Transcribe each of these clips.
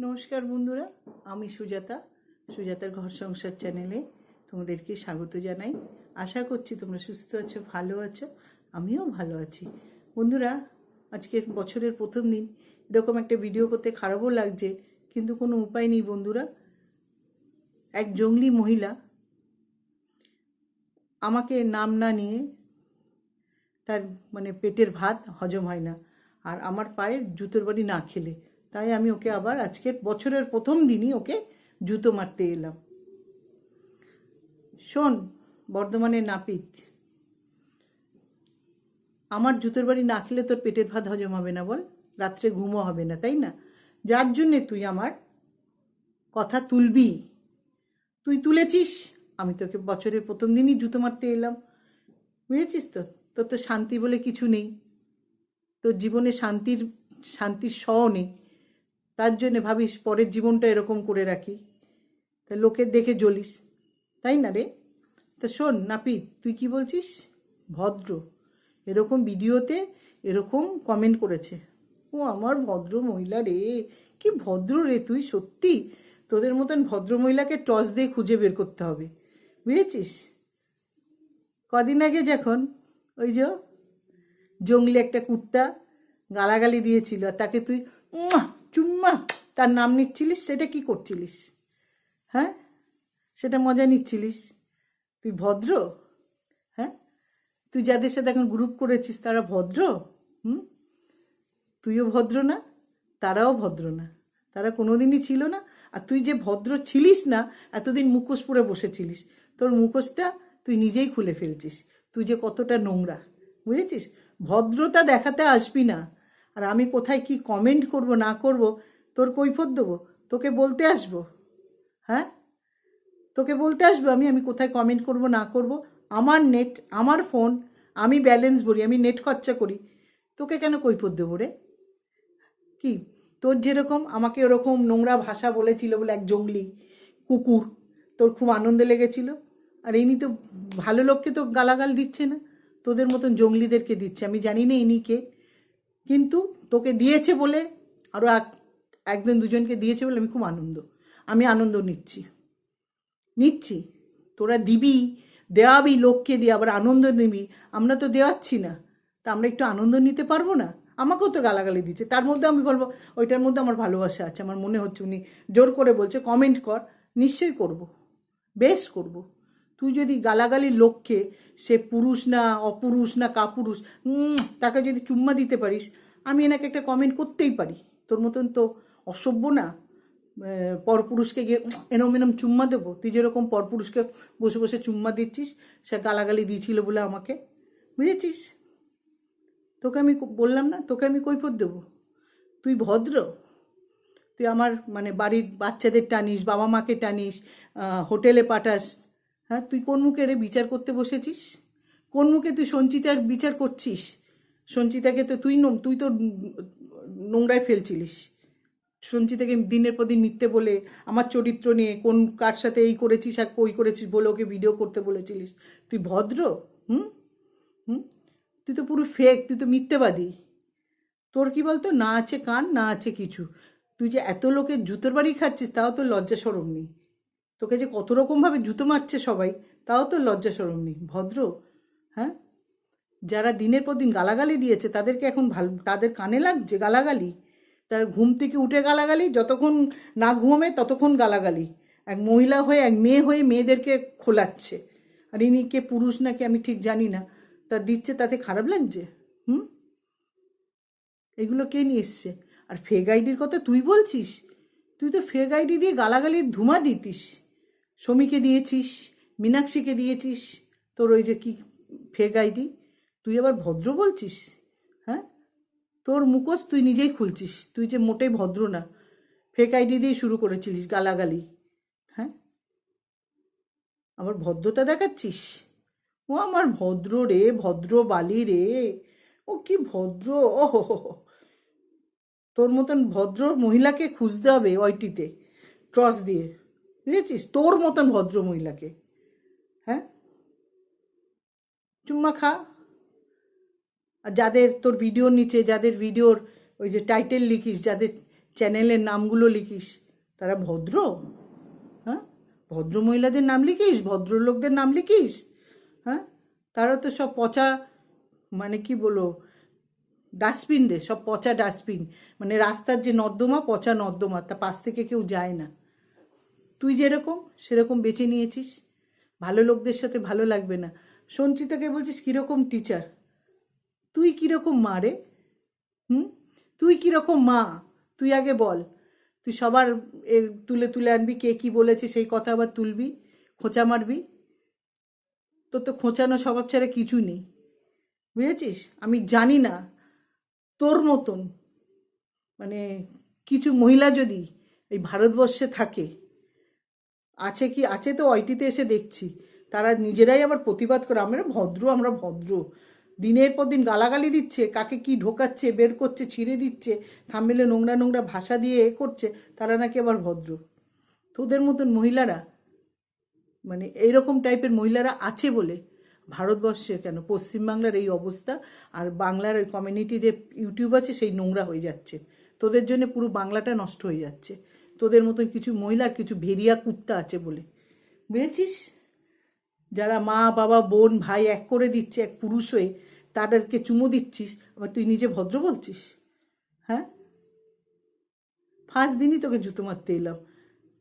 নমস্কার বন্ধুরা, আমি সুজাতার ঘর সংসার চ্যানেলে তোমাদেরকে স্বাগত জানাই। আশা করছি তোমরা সুস্থ আছো, ভালো আছো, আমিও ভালো আছি। বন্ধুরা, আজকে বছরের প্রথম দিন, এরকম একটা ভিডিও করতে খারাপও লাগছে, কিন্তু কোনো উপায় নেই বন্ধুরা। এক জঙ্গলি মহিলা আমাকে নাম না নিয়ে, তার পেটের ভাত হজম হয় না, আর আমার পায়ের জুতোর বাড়ি না খেলে, তাই আমি ওকে আবার আজকের বছরের প্রথম দিনই ওকে জুতো মারতে এলাম। শোন বর্ধমানের নাপিত, আমার জুতোর বাড়ি না খেলে তোর পেটের ভাত হজম হবে না, বল? রাত্রে ঘুমও হবে না, তাই না? যার জন্যে তুই আমার কথা তুলবি, তুই তুলেছিস, আমি তোকে বছরের প্রথম দিনই জুতো মারতে এলাম। বুঝেছিস তো? তোর তো শান্তি বলে কিছু নেই, তোর জীবনে শান্তির সও নেই, তার জন্যে ভাবিস পরের জীবনটা এরকম করে রাখি, তা লোকের দেখে জ্বলিস, তাই না রে? তা শোন নাপিত, তুই কি বলছিস? ভদ্র, এরকম ভিডিওতে এরকম কমেন্ট করেছে। ও আমার ভদ্র মহিলা রে, কি ভদ্র রে তুই, সত্যি তোদের মতন ভদ্র মহিলাকে টর্চ দিয়ে খুঁজে বের করতে হবে, বুঝেছিস? কদিন আগে যখন ওই যে জঙ্গলি একটা কুত্তা গালাগালি দিয়েছিল, আর তাকে তুই চুম্মা তার নাম নিচ্ছিলিস, সেটা কি করছিলিস? হ্যাঁ, সেটা মজা নিচ্ছিলিস? তুই ভদ্র? হ্যাঁ, তুই যাদের সাথে এখন গ্রুপ করেছিস তারা ভদ্র? তুইও ভদ্র না, তারাও ভদ্র না, তারা কোনোদিনই ছিল না। আর তুই যে ভদ্র ছিলিস না, এতদিন মুখোশ পরে বসেছিলিস, তোর মুখোশটা তুই নিজেই খুলে ফেলছিস, তুই যে কতটা নোংরা, বুঝেছিস? ভদ্রতা দেখাতে আসবি না। আর আমি কোথায় কি কমেন্ট করব না করব তোর কৈফিয়ত দেবো? তোকে বলতে আসবো? হ্যাঁ, তোকে বলতে আসবো আমি কোথায় কমেন্ট করব না করব? আমার নেট, আমার ফোন, আমি ব্যালেন্স ভরি, আমি নেট খরচা করি, তোকে কেন কৈফিয়ত দেবো রে? কি তোর যেরকম আমাকে ওরকম নোংরা ভাষা বলেছিল বলে এক জঙ্গলি কুকুর, তোর খুব আনন্দ লেগেছিল, আর ইনি তো ভালো লোককে তো গালাগাল দিচ্ছে না, তোদের মতন জঙ্গলিদেরকে দিচ্ছে। আমি জানি না ইনি কে, কিন্তু তোকে দিয়েছে বলে, আরও একজন দুজনকে দিয়েছে বলে আমি আনন্দ নিচ্ছি। তোরা দিবি, দেওয়াবি, লোককে দিয়ে আবার আনন্দ নিবি, আমরা তো দেওয়াচ্ছি না, তা আমরা একটু আনন্দ নিতে পারবো না? আমাকেও তো গালাগালি দিচ্ছে, তার মধ্যে আমি বলবো ওইটার মধ্যে আমার ভালোবাসা আছে? আমার মনে হচ্ছে উনি জোর করে বলছে কমেন্ট কর, নিশ্চয়ই করব, বেশ করব। তুই যদি গালাগালির লোককে, সে পুরুষ না অপুরুষ না কাপুরুষ, তাকে যদি চুম্মা দিতে পারিস, আমি এনাকে একটা কমেন্ট করতেই পারি। তোর মতন তো অসভ্য না পরপুরুষকে গিয়ে এরম চুম্মা দেবো। তুই যেরকম পরপুরুষকে বসে বসে চুম্মা দিচ্ছিস, সে গালাগালি দিয়েছিল বলে আমাকে, বুঝেছিস? তোকে আমি বললাম না, তোকে আমি কৈফিয়ত দেবো? তুই ভদ্র? তুই আমার বাড়ির বাচ্চাদের টানিস, বাবা মাকে টানিস, হোটেলে পাঠাস। হ্যাঁ, তুই কোন মুখে রে বিচার করতে বসেছিস? কোন মুখে তুই সঞ্চিতার বিচার করছিস? সঞ্চিতাকে তো তুই তো নোংরায় ফেলছিলিস। সঞ্চিতাকে দিনের পর দিন মিথ্যে বলে, আমার চরিত্র নিয়ে কোন কার সাথে এই করেছিস আর কই করেছিস বলে ওকে ভিডিও করতে বলেছিলিস। তুই ভদ্র? হুম হুম তুই তো পুরো ফেক, তুই তো মিথ্যেবাদী। তোর কি বলতো, না আছে কান, না আছে কিছু। তুই যে এত লোকের জুতোর বাড়ি খাচ্ছিস, তাও তোর লজ্জা সরম নেই। তোকে যে কত রকমভাবে জুতো মারছে সবাই, তাও তোর লজ্জা সরম নেই। ভদ্র? হ্যাঁ, যারা দিনের পর দিন গালাগালি দিয়েছে তাদেরকে এখন তাদের কানে লাগছে গালাগালি? তার ঘুম থেকে উঠে গালাগালি, যতক্ষণ না ঘুমে ততক্ষণ গালাগালি। এক মহিলা হয়ে, এক মেয়ে হয়ে মেয়েদেরকে খোলাচ্ছে। আর ইনি কে, পুরুষ নাকি আমি ঠিক জানি না, তা দিচ্ছে, তাতে খারাপ লাগছে? এগুলো কে নিয়ে এসছে? আর ফেক আইডির কথা তুই বলছিস? তুই তো ফেক আইডি দিয়ে গালাগালির ধুমা দিতিস। সমীকে দিয়েছিস, মীনাক্ষীকে দিয়েছিস, তোর ওই যে কি ফেক আইডি, তুই আবার ভদ্র বলছিস? হ্যাঁ, তোর মুখোশ তুই নিজেই খুলছিস, তুই যে মোটেই ভদ্র না। ফেক আইডি দিয়ে শুরু করেছিলিস গালাগালি। হ্যাঁ, আমার ভদ্রতা দেখাচ্ছিস? ও আমার ভদ্র রে, ভদ্র বালি রে, ও কি ভদ্র! ও তোর মতন ভদ্র মহিলাকে খুঁজতে হবে ওইটিতে ট্রস দিয়ে, বুঝেছিস? তোর মতন ভদ্র মহিলাকে। হ্যাঁ, চুম্মা খা। আর যাদের তোর ভিডিওর নিচে, যাদের ভিডিওর ওই যে টাইটেল লিখিস, যাদের চ্যানেলের নামগুলো লিখিস, তারা ভদ্র? হ্যাঁ, ভদ্র মহিলাদের নাম লিখিস, ভদ্রলোকদের নাম লিখিস? হ্যাঁ, তারা তো সব পচা, মানে কি বলো, ডাস্টবিন রে, সব পচা ডাস্টবিন। মানে রাস্তার যে নর্দমা, পচা নর্দমা, তা পাশ থেকে কেউ যায় না। তুই যেরকম সেরকম বেছে নিয়েছিস, ভালো লোকদের সাথে ভালো লাগবে না। সঞ্চিতাকে বলছিস কীরকম টিচার, তুই কীরকম মা রে? তুই কীরকম মা? তুই আগে বল। তুই সবার তুলে তুলে আনবি, কে কি বলেছে সেই কথা আবার তুলবি, খোঁচা মারবি। তোর তো খোঁচানো স্বভাব ছাড়া কিছু নেই, বুঝেছিস? আমি জানি না তোর মতন মানে কিছু মহিলা যদি এই ভারতবর্ষে থাকে, আছে কি আছে তো ওইটিতে এসে দেখছি, তারা নিজেরাই আবার প্রতিবাদ করে আমরা ভদ্র, আমরা ভদ্র। দিনের পর দিন গালাগালি দিচ্ছে, কাকে কি ঢোকাচ্ছে, বের করছে, ছিঁড়ে দিচ্ছে, থামবেলে নোংরা নোংরা ভাষা দিয়ে করছে, তারা নাকি আবার ভদ্র। তোদের মতন মহিলারা, মানে এইরকম টাইপের মহিলারা আছে বলে ভারতবর্ষে কেন পশ্চিমবাংলার এই অবস্থা। আর বাংলার ওই কমিউনিটিদের ইউটিউব আছে, সেই নোংরা হয়ে যাচ্ছে। তোদের জন্য পুরো বাংলাটা নষ্ট হয়ে যাচ্ছে, তোদের মতন কিছু মহিলা, কিছু ভেরিয়া কুত্তা আছে বলে, বুঝেছিস? যারা মা বাবা বোন ভাই এক করে দিচ্ছে, এক পুরুষ হয়ে তাদেরকে চুমো দিচ্ছিস, আবার তুই নিজে ভদ্র বলছিস? হ্যাঁ, ফার্স্ট দিনই তোকে জুতো মারতে এলাম,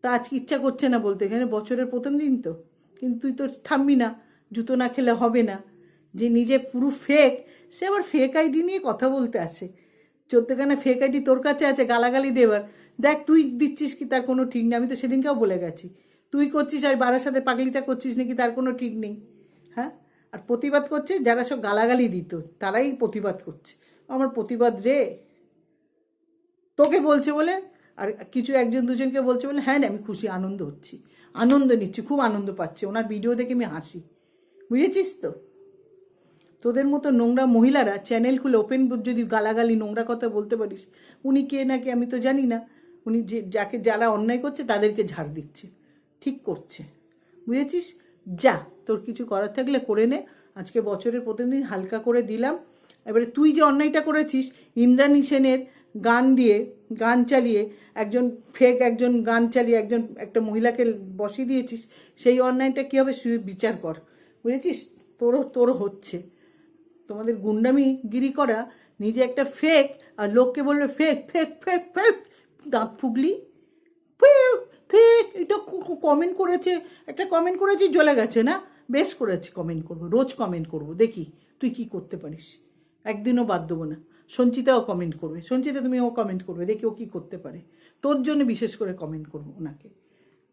তা আজকে ইচ্ছা করছে না বলতে, এখানে বছরের প্রথম দিন তো। কিন্তু তুই তো থামবি না, জুতো না খেলে হবে না। যে নিজে পুরো ফেক, সে আবার ফেক আইডি নিয়ে কথা বলতে আসে। 14খানা ফেক আইডি তোর কাছে আছে গালাগালি দেবার। দেখ তুই দিচ্ছিস কি তার কোনো ঠিক নেই, আমি তো সেদিনকেও বলে গেছি। তুই করছিস আর বারার সাথে পাগলিটা করছিস নাকি তার কোনো ঠিক নেই। হ্যাঁ, আর প্রতিবাদ করছে যারা সব গালাগালি দিত, তারাই প্রতিবাদ করছে। আমার প্রতিবাদ রে, তোকে বলছে বলে আর কিছু একজন দুজনকে বলছে বলে হ্যাঁ আমি খুশি, আনন্দ হচ্ছি, আনন্দ নিচ্ছি, খুব আনন্দ পাচ্ছি, ওনার ভিডিও দেখে আমি হাসি, বুঝেছিস তো? তোদের মতো নোংরা মহিলারা চ্যানেল খুলে ওপেন যদি গালাগালি নোংরা কথা বলতে পারিস, উনি কে নাকি আমি তো জানি না, উনি যে যারা অন্যায় করছে তাদেরকে ঝাড় দিচ্ছে, ঠিক করছে, বুঝেছিস? যা, তোর কিছু করার থাকলে করে নে। আজকে বছরের প্রথম দিন হালকা করে দিলাম। এবারে তুই যে অন্যায়টা করেছিস, ইন্দ্রাণী সেনের গান দিয়ে, গান চালিয়ে একজন ফেক, একজন গান চালিয়ে একটা মহিলাকে বসিয়ে দিয়েছিস, সেই অন্যায়টা কী হবে বিচার কর, বুঝেছিস? তোরও হচ্ছে তোমাদের গুন্ডামিগিরি করা, নিজে একটা ফেক আর লোককে বলবে ফেক ফেক ফেক ফেক, দাঁত ফুগলি, ফেক ফেক। এটা কমেন্ট করেছে, একটা কমেন্ট করেছি জ্বলে গেছে না, বেশ করেছি, কমেন্ট করবো, রোজ কমেন্ট করবো, দেখি তুই কি করতে পারিস, একদিনও বাদ দেবো না। সঞ্চিতাও কমেন্ট করবে, সঞ্চিতা তুমি ও কমেন্ট করবে, দেখি ও কী করতে পারে। তোর জন্য বিশেষ করে কমেন্ট করবো ওনাকে,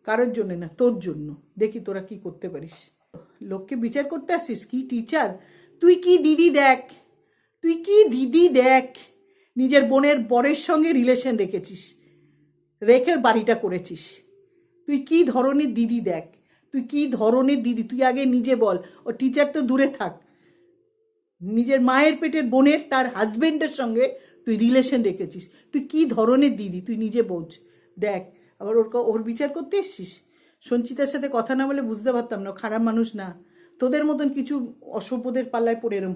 কারোর জন্য না, তোর জন্য, দেখি তোরা কি করতে পারিস। লোককে বিচার করতে আসিস, কি টিচার তুই, কি দিদি দেখ, তুই কি দিদি দেখ, নিজের বোনের বরের সঙ্গে রিলেশন রেখেছিস, রেখে বাড়িটা করেছিস। তুই কি ধরনের দিদি দেখ, তুই কি ধরনের দিদি, তুই আগে নিজে বল। ও টিচার তো দূরে থাক, নিজের মায়ের পেটের বোনের তার হাজবেন্ডের সঙ্গে তুই রিলেশন রেখেছিস, তুই কি ধরনের দিদি তুই নিজে বোঝ। দেখ, আবার ওর বিচার করতে এসছিস। সঞ্চিতার সাথে কথা না বলে বুঝতে পারতাম না, খারাপ মানুষ না। তোদের মতন কিছু অসভ্যদের পাল্লায় পড়ে এরম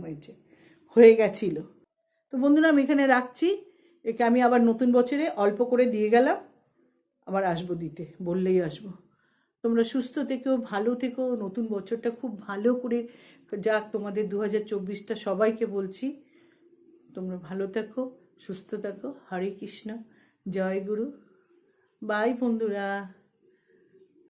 হয়ে গেছিল। তো বন্ধুরা, আমি এখানে রাখছি। একে আমি আবার নতুন বছরে অল্প করে দিয়ে গেলাম, আবার আসবো দিতে, বললেই আসবো। তোমরা সুস্থ থেকো, ভালো থেকো, নতুন বছরটা খুব ভালো করে যাক তোমাদের। 2024টা সবাইকে বলছি, তোমরা ভালো থাকো, সুস্থ থাকো। হরে কৃষ্ণ, জয় গুরু, বাই বন্ধুরা।